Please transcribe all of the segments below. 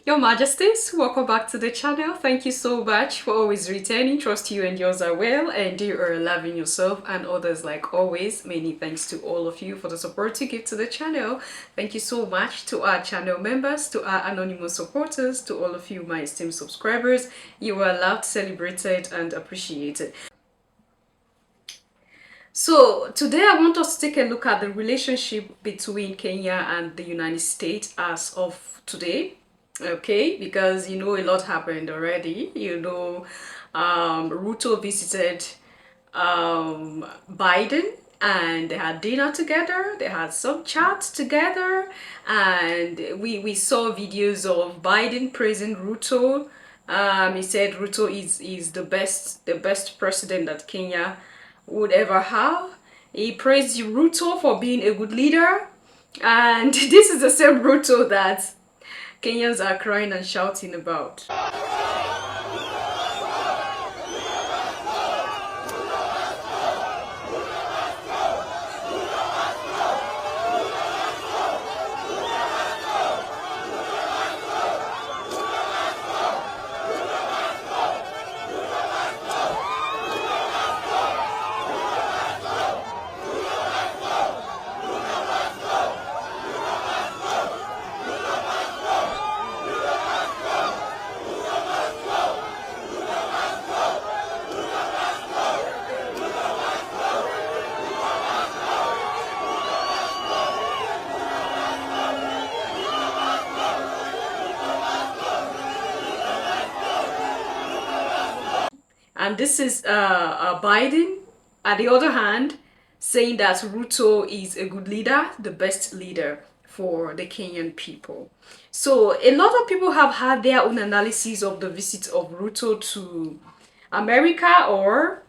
Your Majesties, welcome back to the channel. Thank you so much for always returning. Trust you and yours are well and you are loving yourself and others like always. Many thanks to all of you for the support you give to the channel. Thank you so much to our channel members, to our anonymous supporters, to all of you, my esteemed subscribers. You are loved, celebrated, and appreciated. So today I want us to take a look at the relationship between Kenya and the United States as of today. Okay, because you know a lot happened already. Ruto visited Biden and they had dinner together, they had some chats together, and we saw videos of Biden praising Ruto. He said Ruto is the best president that Kenya would ever have. He praised Ruto for being a good leader, and this is the same Ruto that Kenyans are crying and shouting about. And this is Biden, at the other hand, saying that Ruto is a good leader, the best leader for the Kenyan people. So a lot of people have had their own analysis of the visit of Ruto to America or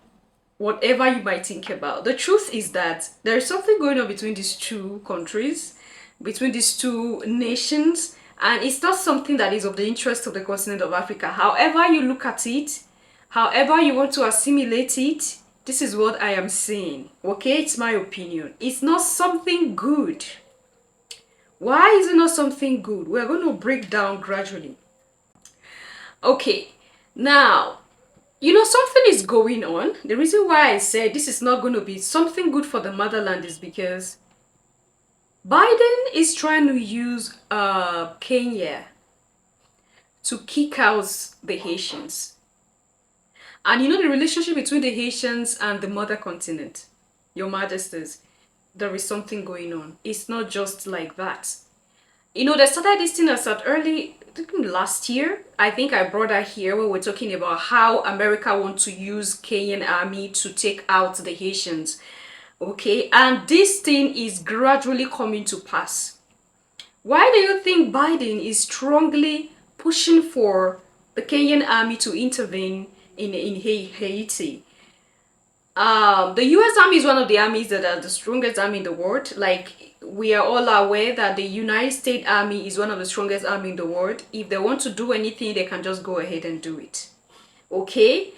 whatever you might think about. The truth is that there is something going on between these two countries, between these two nations, and it's not something that is of the interest of the continent of Africa. However you look at it, however you want to assimilate it, this is what I am saying. Okay, it's my opinion. It's not something good. Why is it not something good? We're going to break down gradually. Okay, now, something is going on. The reason why I said this is not going to be something good for the motherland is because Biden is trying to use Kenya to kick out the Haitians. And the relationship between the Haitians and the mother continent, Your Majesties, there is something going on. It's not just like that. They started this thing as at early, last year. I think I brought that here when we're talking about how America wants to use Kenyan army to take out the Haitians. Okay, and this thing is gradually coming to pass. Why do you think Biden is strongly pushing for the Kenyan army to intervene in Haiti? The US Army is one of the armies that are the strongest army in the world. Like, we are all aware that the United States Army is one of the strongest army in the world. If they want to do anything, they can just go ahead and do it. Okay?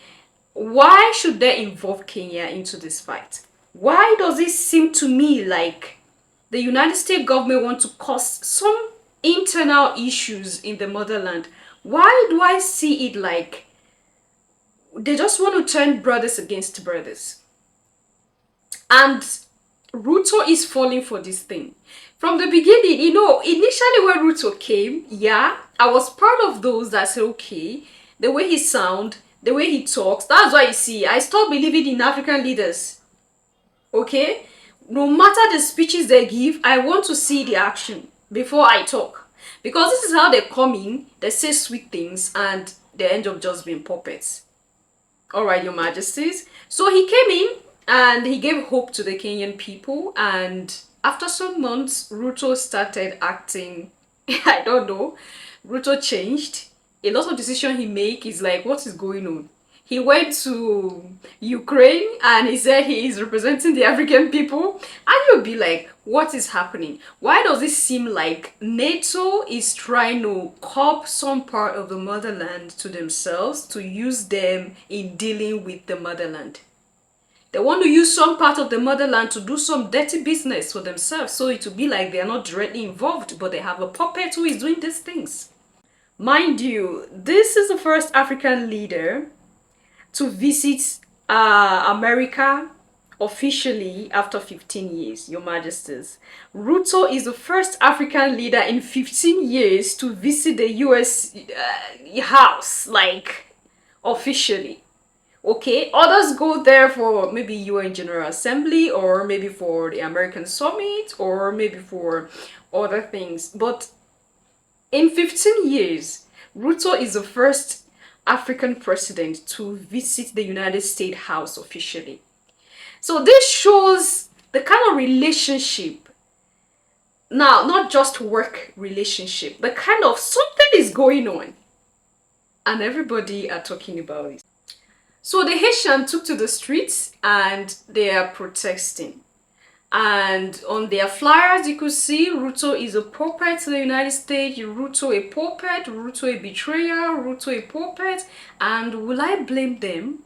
Why should they involve Kenya into this fight? Why does it seem to me like the United States government want to cause some internal issues in the motherland? Why do I see it like they just want to turn brothers against brothers? And Ruto is falling for this thing. From the beginning, initially when Ruto came, yeah, I was part of those that said, okay, the way he sound, the way he talks, that's why you see, I stopped believing in African leaders. Okay? No matter the speeches they give, I want to see the action before I talk. Because this is how they come in, they say sweet things, and they end up just being puppets. Alright, Your Majesties. So he came in and he gave hope to the Kenyan people, and after some months, Ruto started acting, I don't know, Ruto changed. A lot of decisions he make is like, what is going on? He went to Ukraine and he said he is representing the African people, and you'll be like, what is happening? Why does it seem like NATO is trying to cop some part of the motherland to themselves to use them in dealing with the motherland? They want to use some part of the motherland to do some dirty business for themselves, so it will be like they are not directly involved, but they have a puppet who is doing these things. Mind you, this is the first African leader to visit America officially after 15 years, Your Majesties. Ruto is the first African leader in 15 years to visit the US House, like, officially. Okay, others go there for maybe UN General Assembly, or maybe for the American Summit, or maybe for other things. But in 15 years, Ruto is the first African president to visit the United States House officially. So this shows the kind of relationship, now not just work relationship, the kind of something is going on and everybody are talking about it. So the Haitian took to the streets and they are protesting. And on their flyers, you could see Ruto is a puppet to the United States, Ruto a puppet, Ruto a betrayer, Ruto a puppet. And will I blame them?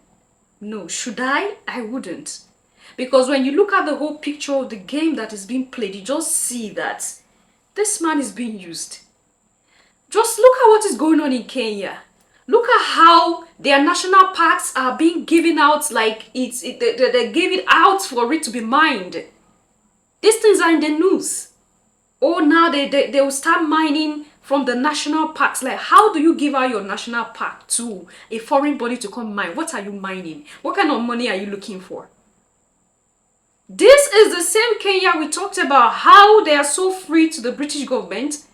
No. Should I? I wouldn't. Because when you look at the whole picture of the game that is being played, you just see that this man is being used. Just look at what is going on in Kenya. Look at how their national parks are being given out, like they gave it out for it to be mined. These things are in the news. Oh, now they will start mining from the national parks. Like, how do you give out your national park to a foreign body to come mine? What are you mining? What kind of money are you looking for? This is the same Kenya we talked about, how they are so free to the British government.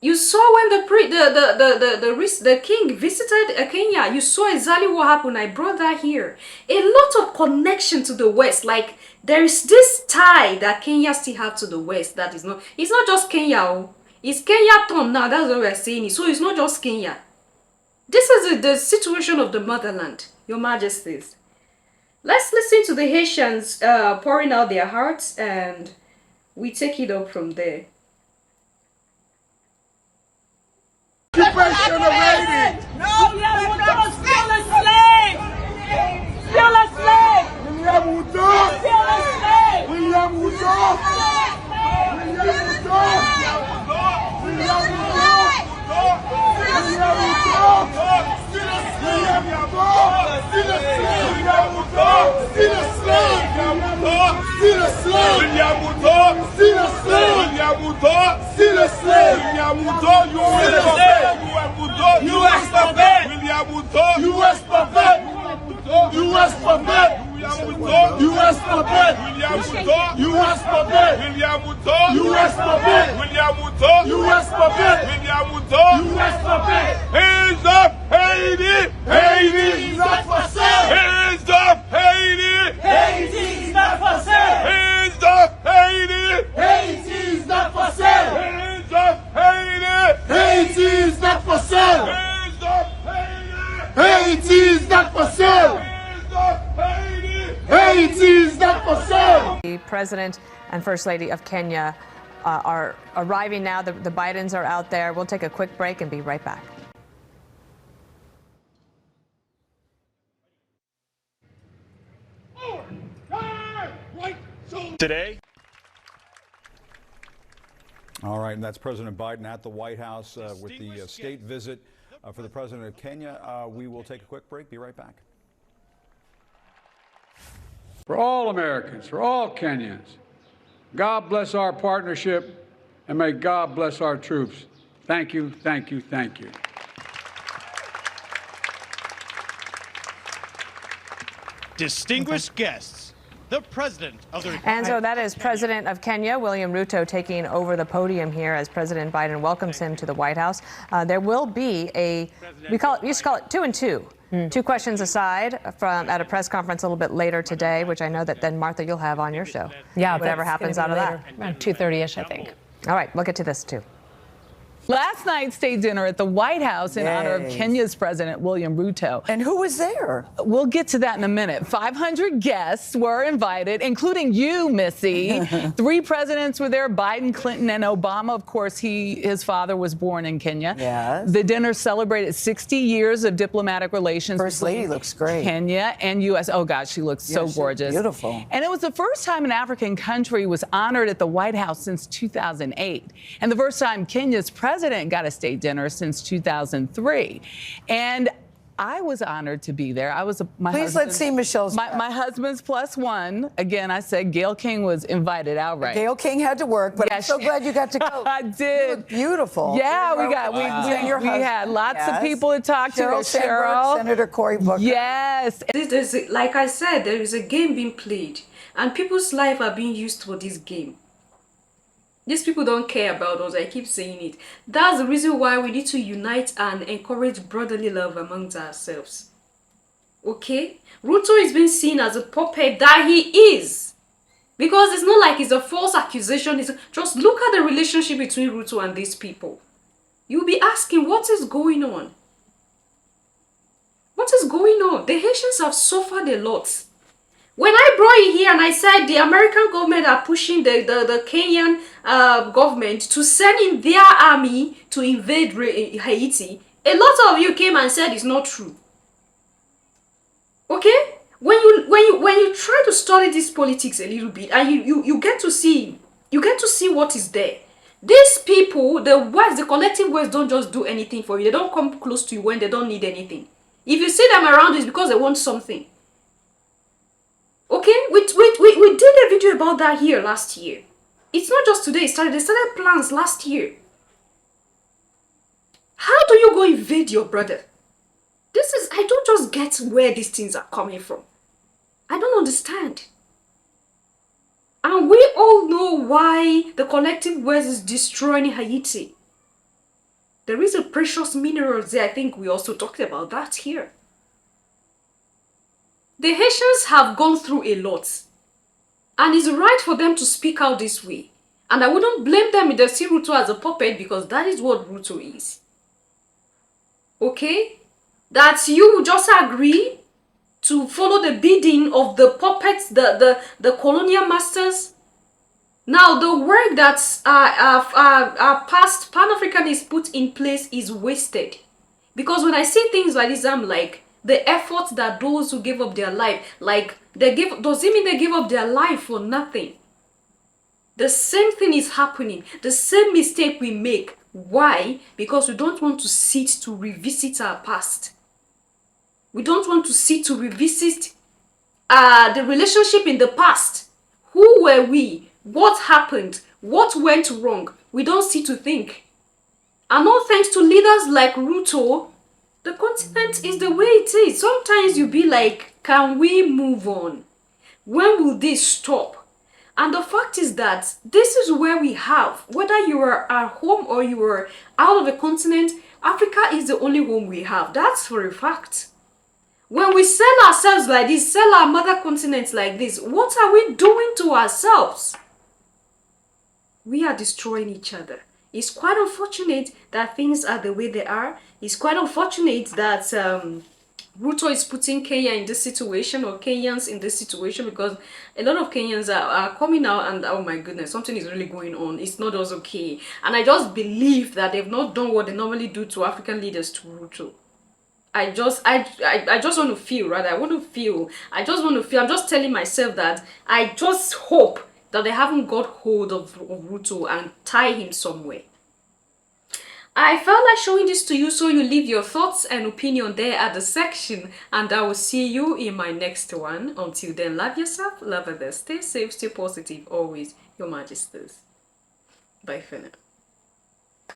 You saw when the king visited Kenya, you saw exactly what happened. I brought that here. A lot of connection to the West. Like, there is this tie that Kenya still have to the West. That is not, it's not just Kenya. Oh. It's Kenya turn now. That's what we're saying. So it's not just Kenya. This is the situation of the motherland, Your Majesties. Let's listen to the Haitians pouring out their hearts, and we take it up from there. Occupation of Haiti! No, Ruto, still a slave! Still a slave! William Ruto! Still a slave! William Ruto! William Ruto! William Ruto! William Ruto! Still a slave! Still a slave! William Ruto! Still a slave! Still a slave! William Ruto! Still a slave! William Ruto! Still a slave! William Ruto! You are a slave! U.S. puppet! William Ruto! U.S. puppet! U.S. puppet! U.S. puppet! William Ruto! U.S. puppet! William Ruto! U.S. puppet! William Ruto! U.S. puppet! William Ruto! U.S. puppet! Hands up, Haiti! Haiti is not for sale! Hands up, Haiti! Haiti is not for sale! Hands up, Haiti! Haiti is not for sale! Hands up, Haiti! Haiti is not for sale! Hands up, Haiti! Haiti is not for sale! Hands up, Haiti! Haiti is not for sale! The President and First Lady of Kenya are arriving now. The Bidens are out there. We'll take a quick break and be right back. Today. All right, and that's President Biden at the White House with the state visit for the President of Kenya. We will take a quick break. Be right back. For all Americans, for all Kenyans, God bless our partnership, and may God bless our troops. Thank you, thank you, thank you. Distinguished guests, the President of the Republic. And so that is President of Kenya, William Ruto, taking over the podium here as President Biden welcomes him to the White House. There will be we used to call it 2 and 2. Two questions aside at a press conference a little bit later today, which I know that then, Martha, you'll have on your show. Yeah, whatever happens out of that. Around 2:30ish, I think. All right, we'll get to this too. Last night's state dinner at the White House in honor of Kenya's President William Ruto. And who was there? We'll get to that in a minute. 500 guests were invited, including you, Missy. 3 presidents were there, Biden, Clinton, and Obama. Of course, his father was born in Kenya. Yes. The dinner celebrated 60 years of diplomatic relations. First Lady looks great. Kenya and U.S. Oh, gosh, she looks so gorgeous. Beautiful. And it was the first time an African country was honored at the White House since 2008. And the first time Kenya's president president got a state dinner since 2003. And I was honored to be there. I was Please let's see Michelle's. my husband's +1. Again, I said Gayle King was invited outright. Gayle King had to work, but Yeah, I'm so glad you got to go. I did. You look beautiful. Yeah, You we had lots of people to talk to. Cheryl Sandberg, Senator Cory Booker. Yes. Like I said, there is a game being played, and people's lives are being used for this game. These people don't care about us. I keep saying it. That's the reason why we need to unite and encourage brotherly love amongst ourselves. Okay? Ruto is being seen as a puppet that he is. Because it's not like it's a false accusation. Just look at the relationship between Ruto and these people. You'll be asking, what is going on? What is going on? The Haitians have suffered a lot. When I brought it here and I said the American government are pushing the Kenyan government to send in their army to invade Haiti, a lot of you came and said it's not true. Okay? When you try to study this politics a little bit and you get to see what is there. These people, the West, the collective West, don't just do anything for you. They don't come close to you when they don't need anything. If you see them around, it's because they want something. Okay, we did a video about that here last year. It's not just today. They started plans last year. How do you go invade your brother? I don't just get where these things are coming from. I don't understand. And we all know why the collective West is destroying Haiti. There is a precious minerals there. I think we also talked about that here. The Haitians have gone through a lot. And it's right for them to speak out this way. And I wouldn't blame them if they see Ruto as a puppet, because that is what Ruto is. Okay? That you just agree to follow the bidding of the puppets, the colonial masters. Now, the work that our past Pan-Africanists put in place is wasted. Because when I see things like this, I'm like, the effort that those who give up their life, does it mean they give up their life for nothing? The same thing is happening. The same mistake we make. Why? Because we don't want to sit to revisit our past. We don't want to sit to revisit the relationship in the past. Who were we? What happened? What went wrong? We don't sit to think. And all thanks to leaders like Ruto, the continent is the way it is. Sometimes you be like, can we move on? When will this stop? And the fact is that this is where we have, whether you are at home or you are out of the continent, Africa is the only home we have. That's for a fact. When we sell ourselves like this, sell our mother continents like this, what are we doing to ourselves? We are destroying each other. It's quite unfortunate that things are the way they are. It's quite unfortunate that Ruto is putting Kenya in this situation, or Kenyans in this situation, because a lot of Kenyans are coming out and, oh my goodness, something is really going on. It's not us okay. And I just believe that they've not done what they normally do to African leaders to Ruto. I just want to feel, rather. I'm just telling myself that I just hope that they haven't got hold of Ruto and tie him somewhere. I felt like showing this to you, so you leave your thoughts and opinion there at the section, and I will see you in my next one. Until then, love yourself, love others, stay safe, stay positive, always, Your Majesties. Bye for now.